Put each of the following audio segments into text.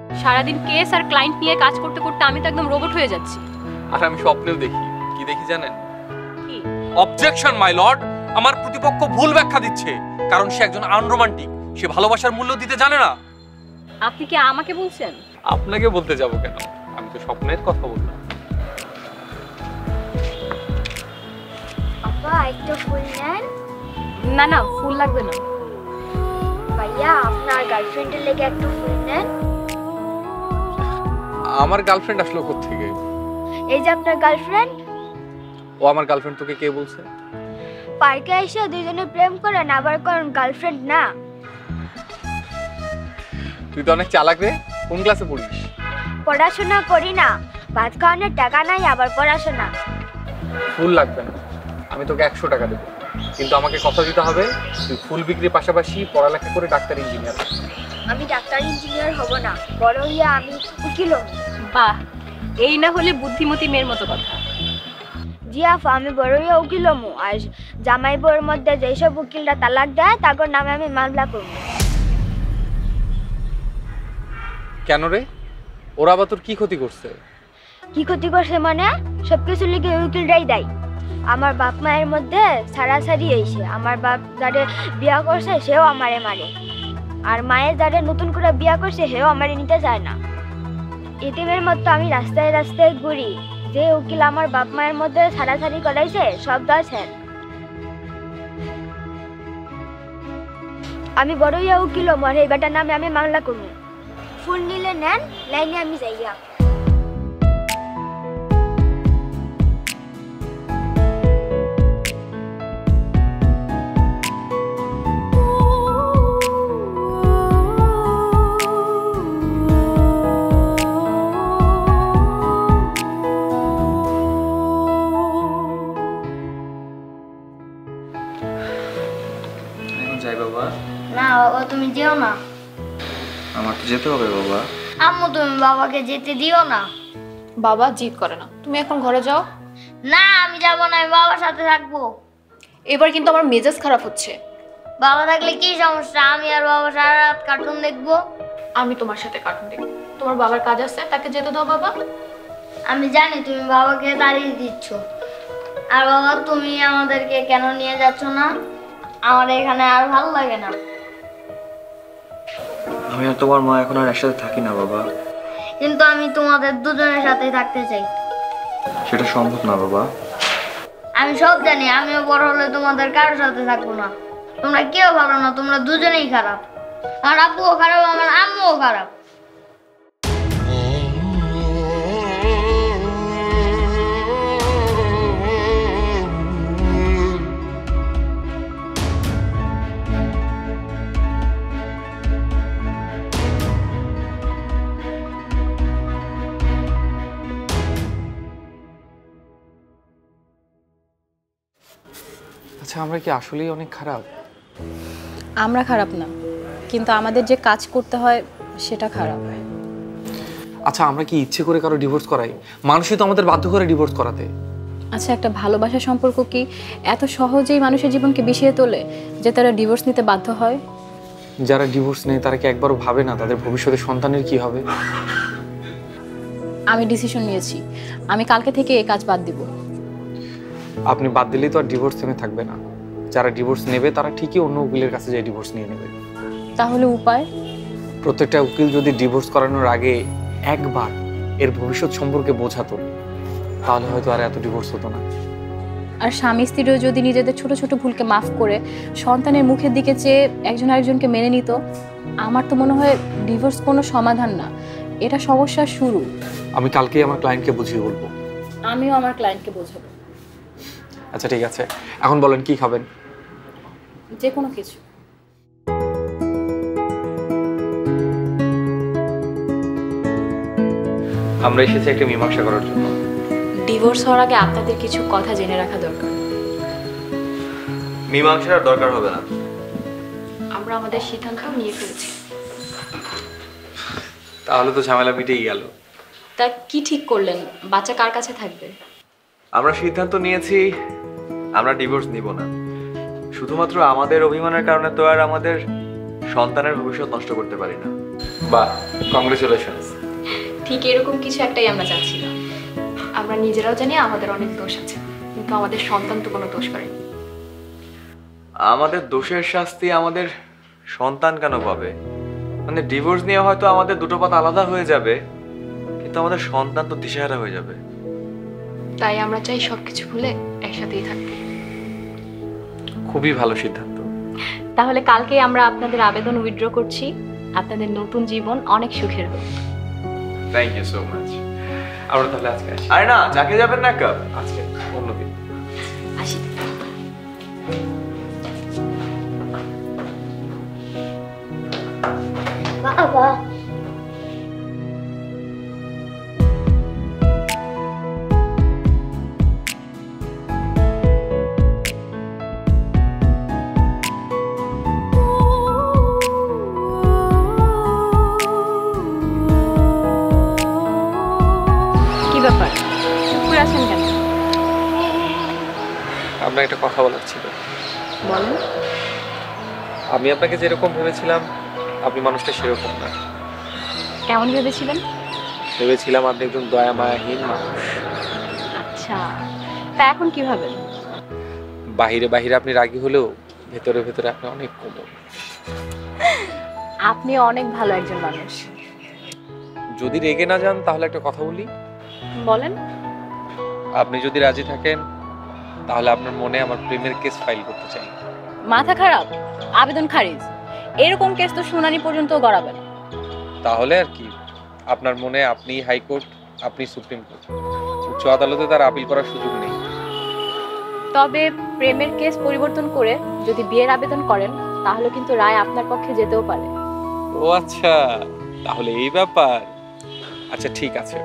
সারাদিন কেস আর ক্লায়েন্ট নিয়ে কাজ করতে করতে আমি তো একদম রোবট হয়ে যাচ্ছি। আর আমি স্বপ্নেও দেখি, কি দেখি জানেন? কি? Objection my lord. আমার প্রতিপক্ষ ভুল ব্যাখ্যা দিচ্ছে, কারণ সে একজন আনরোমান্টিক। সে ভালোবাসার মূল্য দিতে জানে না। আপনি কি আমাকে বলছেন? আপনাকে বলতে যাব কেন? আমি তো স্বপ্নের কথা বললাম। আপা একটা ফুল নেন। না না, ফুল লাগবে না। ভাইয়া আপনার গার্লফ্রেন্ডের লেগে একটু ফুল নেন। আমার গার্লফ্রেন্ড আসলো কোত্থেকে? এই যে আপনার গার্লফ্রেন্ড। ও আমার গার্লফ্রেন্ড তোকে কে বলছে? পার্কে এসে দুইজনে প্রেম করেন, আবার করেন গার্লফ্রেন্ড না। তুই তো অনেক চালাক রে। কোন ক্লাসে পড়িস? পড়াশোনা করি না, ভাত খাওয়ানোর টাকা নাই, আবার পড়াশোনা। ফুল লাগবে না, আমি তোকে 100 টাকা দেবো, কিন্তু আমাকে কথা দিতে হবে তুই ফুল বিক্রির পাশাপাশি পড়ালেখা করে ডাক্তার ইঞ্জিনিয়ার। আমি ডাক্তার ইঞ্জিনিয়ার হব না, বড় হইয়া আমি উকিল হব। বাহ, এই না হলে বুদ্ধিমতী মেয়ের মতো কথা। জি আপা, আমি বড় হইয়া উকিল হবো। আর জামাই বউর মধ্যে যেসব উকিলরা তালাক দেয় তাদের নামে আমি মামলা করব। কেন রে? ওরা আবার তোর কি ক্ষতি করছে? কি ক্ষতি করছে মানে? সবকিছু লিখে উকিলরাই দেয়। আমার বাপ মায়ের মধ্যে সারাসারি হয়েছে। আমার বাপ যারে বিয়া করছে সেও আমারে মারে, আর মায়ের যারে নতুন করে বিয়া করছে সেও আমারে নিতে চায় না। এটিমের মতো আমি রাস্তায় রাস্তায় ঘুরি। যে উকিল আমার বাপ মায়ের মধ্যে সারাসারি করাইছে সব দাছেন। আমি বড় হইয়া উকিল আমার এই বেটার নামে আমি মামলা করবো। ফুল নিলে নেন, লাইনে আমি যাইয়া। যাই বাবা। না বাবা, তুমি যেও না। আমার তো যেতে হবে বাবা। আম্মু তুমি বাবাকে যেতে দিও না। বাবা জিদ করে না, তুমি এখন ঘরে যাও। না আমি যাব না, আমি বাবার সাথে থাকবো। এবার কিন্তু আমার মেজাজ খারাপ হচ্ছে। বাবা থাকলে কি সমস্যা? আমি আর বাবা সারা রাত কার্টুন দেখবো। আমি তোমার সাথে কার্টুন দেখব। তোমার বাবার কাজ আছে, তাকে যেতে দাও বাবা। আমি জানি তুমি বাবাকে দাঁড়িয়ে দিচ্ছ। আর বাবা তুমি আমাদেরকে কেন নিয়ে যাচ্ছ না? আমার এখানে আর ভালো লাগে না। আমি আর তোমার মা এখন আর একসাথে থাকি না বাবা। কিন্তু আমি তোমাদের দুজনের সাথে থাকতে চাই। সেটা সম্ভব না বাবা। আমি সব জানি, আমিও বড় হলে তোমাদের কারোর সাথে থাকবো না। তোমরা কেউ ভালো না, তোমরা দুজনেই খারাপ। আমার আব্বুও খারাপ, আমার আম্মুও খারাপ। আচ্ছা, আমরা কি আসলেই অনেক খারাপ? আমরা খারাপ না, কিন্তু আমাদের যে কাজ করতে হয় সেটা খারাপ। আচ্ছা, আমরা কি ইচ্ছে করে কারো ডিভোর্স করাই? মানুষই তো আমাদের বাধ্য করে ডিভোর্স করাতে। আচ্ছা, একটা ভালোবাসা সম্পর্ক কি এত সহজেই মানুষের জীবনকে বিষিয়ে তোলে যে তারা ডিভোর্স নিতে বাধ্য হয়? যারা ডিভোর্স নেয় তারা কি একবারও ভাবে না তাদের ভবিষ্যতে সন্তানের কি হবে? আমি ডিসিশন নিয়েছি, আমি কালকে থেকে এই কাজ বাদ দিব। আপনি বাদ দিলেই তো আর ডিভোর্স থেমে থাকবে না। যারা ডিভোর্স নেবে তারা ঠিকই অন্য উকিলের কাছে যেয়ে ডিভোর্স নিয়ে নেবে। তাহলে উপায়? প্রত্যেকটা উকিল যদি ডিভোর্স করানোর আগে একবার এর ভবিষ্যৎ সম্পর্কে বোঝাতো, তাহলে হয়তো আর এত ডিভোর্স হতো না। আর স্বামী স্ত্রীও যদি নিজেদের ছোট ছোট ভুলকে মাফ করে সন্তানের মুখের দিকে চেয়ে একজন আরেকজনকে মেনে নিত, আমার তো মনে হয় ডিভোর্স কোনো সমাধান না, এটা সমস্যার শুরু। আমি কালকেই আমার ক্লায়েন্টকে বুঝিয়ে বলবো। আমিও আমার ক্লায়েন্টকে বোঝাবো। আচ্ছা ঠিক আছে, এখন বলেন কি খাবেন? যে কোনো কিছু। আমরা এসেছি একটা মীমাংসা করার জন্য। ডিভোর্স হওয়ার আগে আপনাদের কিছু কথা জেনে রাখা দরকার। মীমাংসার দরকার হবে না, আমরা আমাদের সিদ্ধান্ত নিয়ে ফেলেছি। তাহলে তো ঝামেলা মিটেই গেল। তা কি ঠিক করলেন? বাচ্চা কার কাছে থাকবে? আমরা সিদ্ধান্ত নিয়েছি আমরা ডিভোর্স নিব না। শুধুমাত্র আমাদের অভিমানের কারণে তো আর আমাদের সন্তানের ভবিষ্যৎ নষ্ট করতে পারি না। বাহ, কংগ্রেচুলেশনস। ঠিক এরকম কিছু একটাই আমরা চাচ্ছিলাম। আমরা নিজেরাও জানি আমাদের অনেক দোষ আছে, কিন্তু আমাদের সন্তান তো কোনো দোষ করেনি। আমাদের দোষের শাস্তি আমাদের সন্তান কেন পাবে? মানে ডিভোর্স নিয়ে হয়তো আমাদের দুটো পথ আলাদা হয়ে যাবে, কিন্তু আমাদের সন্তান তো দিশেহারা হয়ে যাবে। তাই আমরা চাই সবকিছু ভুলে একসাথেই থাকতে। খুবই ভালো সিদ্ধান্ত। তাহলে কালকে আমরা আপনাদের আবেদন উইথড্র করছি। আপনাদের নতুন জীবন অনেক সুখের হোক। Thank you so much. আমরা তাহলে আজকে আসি। আরে না, যাকে যাবেন না কাপ। আজকে অন্যদিন আসি। বাবা কি ব্যাপার, চুপ করে আছেন কেন? আপনার একটা কথা বলার ছিল। বলেন। আমি আপনাকে যেরকম ভেবেছিলাম আপনি মানুষটা সেরকম না। কেমন ভেবেছিলেন? ভেবেছিলাম আপনি একজন দয়া মায়াহীন মানুষ। আচ্ছা, তা এখন কি ভাবেন? বাহিরে বাহিরে আপনি রাগী হলেও ভেতরে ভেতরে আপনি অনেক কোমল। আপনি অনেক ভালো একজন মানুষ। যদি রেগে না যান তাহলে একটা কথা বলি। বলেন। আপনি যদি রাজি থাকেন তাহলে আপনার মনে আমার প্রেমের কেস ফাইল করতে চাই। মাথা খারাপ? আবেদন খারিজ। এরকম কেস তো শুনানি পর্যন্ত গড়াবে না। তাহলে আর কি, আপনার মনে আপনি হাইকোর্ট, আপনি সুপ্রিম কোর্ট, উচ্চ আদালতে তার আপিল করার সুযোগ নেই। তবে প্রেমের কেস পরিবর্তন করে যদি বিয়ের আবেদন করেন তাহলে কিন্তু রায় আপনার পক্ষে যেতেও পারে। ও আচ্ছা, তাহলে এই ব্যাপার। আচ্ছা ঠিক আছে,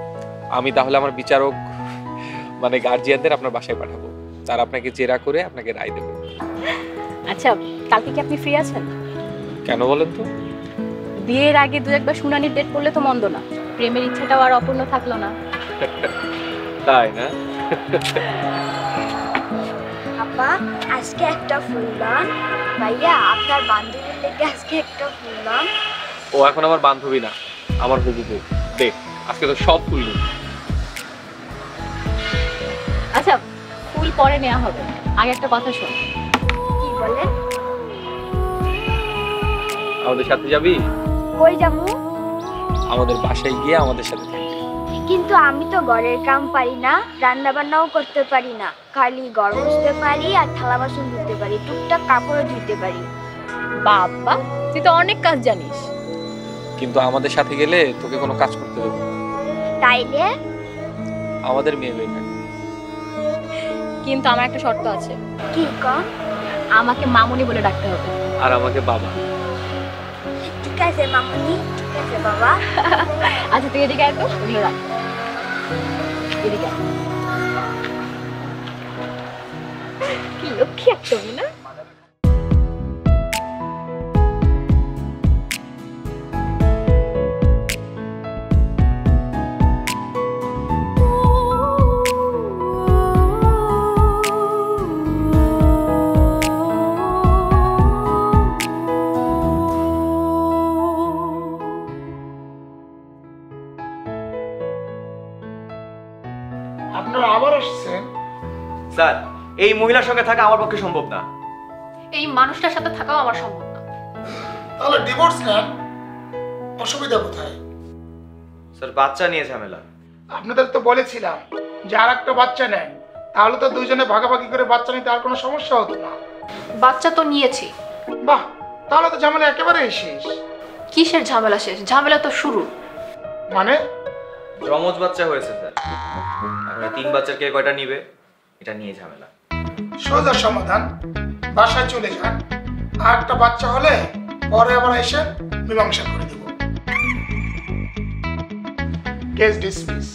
আমি তাহলে আমার বিচারক মানে গার্জিয়ানদের আপনার বাসায় পাঠাবো। তারা আপনাকে জেরা করে আপনাকে রায় দেবে। আচ্ছা, কালকে কি আপনি ফ্রি আছেন? কেন বলেন তো? বিয়ের আগে দু একবার শুনানির ডেট করলে তো মন্দ না। প্রেমের ইচ্ছাটাও আর অপূর্ণ থাকলো না। তাই না? আপা আজকে একটা ফুল দান। ভাইয়া আপনার বান্ধবীর থেকে আজকে একটা ফুল দান। ও এখন আমার বান্ধবী না, আমার হবু বউ। দে, আজকে তো সব ফুল নিই। আচ্ছা, ফুল পরে নেওয়া হবে, আগে একটা কথা শোন। কি বলেন? আমাদের সাথে যাবি? কই যাবো? আমাদের বাসায় গিয়ে আমাদের সাথে থাকবি। কিন্তু আমি তো ঘরের কাম পারি না, রান্না বান্নাও করতে পারি না। খালি ঘর মুছতে পারি আর থালা বাসন ধুতে পারি, টুকটাক কাপড়ও ধুতে পারি। বাবা, তুই তো অনেক কাজ জানিস। কিন্তু আমাদের সাথে গেলে তোকে কোনো কাজ করতে দেবো না। তাইলে আমাদের মেয়ে হয়ে থাকবে। কিন্তু আমার একটা শর্ত আছে। কি কম? আমাকে মামুনি বলে ডাকতে হবে। আর আমাকে বাবা। ঠিক আছে মামুনি, ঠিক আছে বাবা। আচ্ছা তুই এদিকে আয় তো, ওগুলো রাখ। এদিকে আয়। কি লক্ষ্মী একটা মেয়ে না? আপনারা আবার আসছেন? স্যার, এই মহিলার সঙ্গে থাকা আমার পক্ষে সম্ভব না। এই মানুষটার সাথে থাকাও আমার সম্ভব না। তাহলে ডিভোর্স নেন, অসুবিধা কোথায়? স্যার, বাচ্চা নিয়ে ঝামেলা। আপনাদের তো বলেছিলাম যে আর একটা বাচ্চা নেন, তাহলে তো দুইজনে ভাগাভাগি করে বাচ্চা নিতে আর কোনো সমস্যা হতো না। বাচ্চা তো নিয়েছি। বাহ, তাহলে তো ঝামেলা একেবারেই শেষ। কিসের ঝামেলা শেষ? ঝামেলা তো শুরু। মানে যমজ বাচ্চা হয়েছে স্যার। এখন 3 বাচ্চার কে কয়টা নিবে এটা নিয়ে ঝামেলা। সোজা সমাধান, বাসায় চলে যান, আর একটা বাচ্চা হলে পরে আবার এসে মীমাংসা করে দেব। Case dismiss.